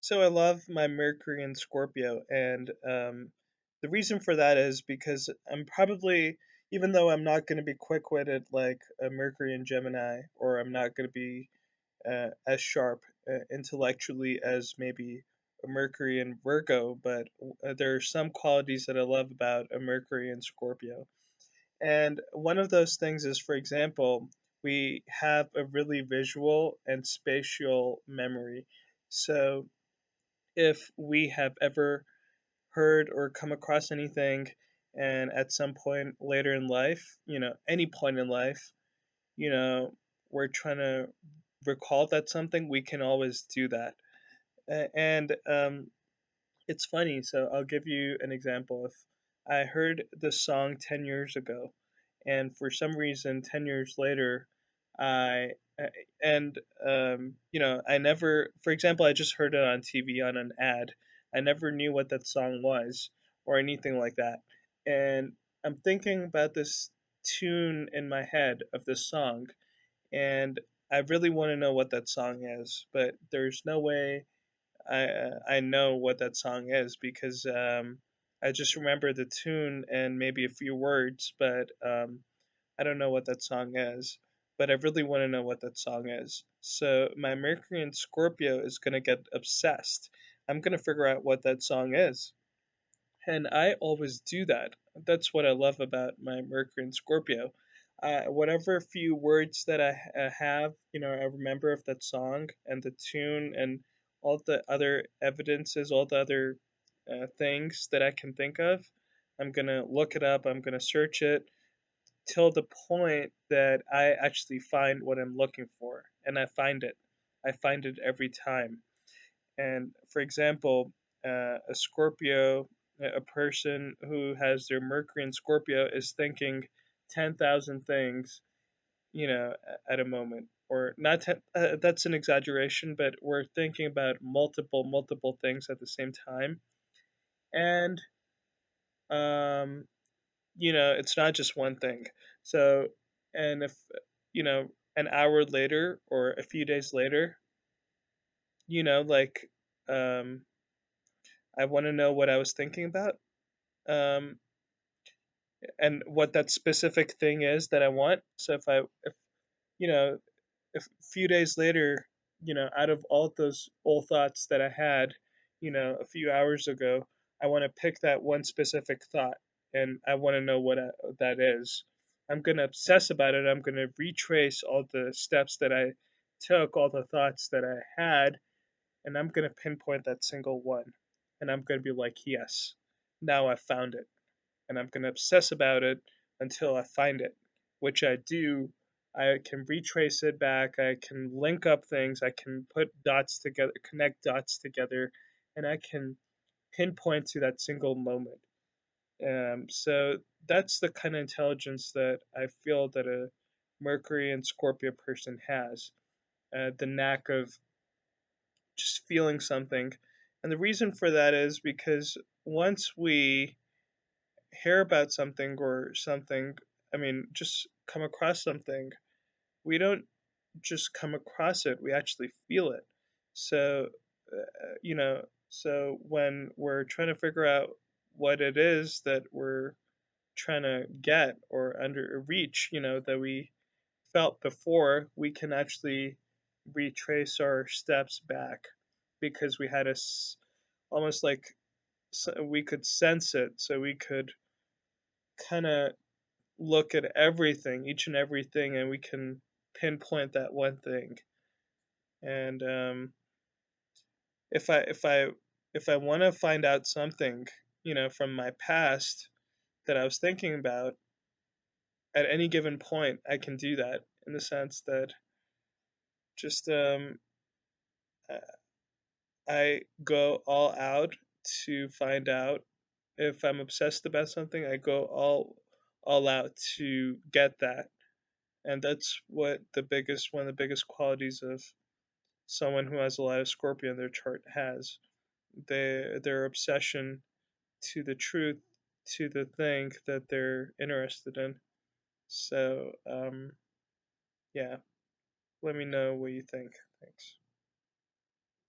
So I love my Mercury and Scorpio, and the reason for that is because I'm probably, even though I'm not going to be quick-witted like a Mercury and Gemini, or I'm not going to be as sharp intellectually as maybe a Mercury and Virgo, but there are some qualities that I love about a Mercury and Scorpio. And one of those things is, for example, we have a really visual and spatial memory. So if we have ever heard or come across anything, and at some point later in life, any point in life, you know, we're trying to recall that something, we can always do that. And it's funny. So I'll give you an example. If I heard the song 10 years ago, and for some reason, 10 years later, I, uh, and, I never, for example, I just heard it on TV on an ad. I never knew what that song was or anything like that. And I'm thinking about this tune in my head of this song, and I really want to know what that song is, but there's no way I know what that song is because I just remember the tune and maybe a few words, but I don't know what that song is. But I really want to know what that song is. So my Mercury and Scorpio is gonna get obsessed. I'm gonna figure out what that song is, and I always do that. That's what I love about my Mercury and Scorpio. Whatever few words that I have, I remember of that song and the tune and all the other evidences, all the other things that I can think of. I'm gonna look it up. I'm gonna search it till the point that I actually find what I'm looking for, and I find it. I find it every time. And for example, a Scorpio, a person who has their Mercury in Scorpio is thinking 10,000 things, at a moment. Or not 10, that's an exaggeration, but we're thinking about multiple things at the same time. And, um, it's not just one thing. So, and if, an hour later or a few days later, like, um, I want to know what I was thinking about, um, and what that specific thing is that I want. So if you know, if a few days later, out of all those old thoughts that I had, a few hours ago, I want to pick that one specific thought, and I want to know what that is. I'm gonna obsess about it. I'm gonna retrace all the steps that I took, all the thoughts that I had, and I'm gonna pinpoint that single one, and I'm gonna be like, yes, now I found it, and I'm going to obsess about it until I find it, which I do. I can retrace it back. I can link up things. I can put dots together, connect dots together, and I can pinpoint to that single moment. So that's the kind of intelligence that I feel that a Mercury and Scorpio person has, the knack of just feeling something. And the reason for that is because once we hear about something or something, I mean, just come across something, we don't just come across it, we actually feel it. So, so when we're trying to figure out what it is that we're trying to get or under reach, that we felt before, we can actually retrace our steps back because we had almost like we could sense it, so we could kind of look at everything, each and everything, and we can pinpoint that one thing. And if I if I if I want to find out something, from my past that I was thinking about at any given point, I can do that in the sense that just I I go all out to find out. If I'm obsessed about something, I go all out to get that. And that's what one of the biggest qualities of someone who has a lot of Scorpio in their chart has. Their obsession to the truth, to the thing that they're interested in. So yeah, let me know what you think. Thanks.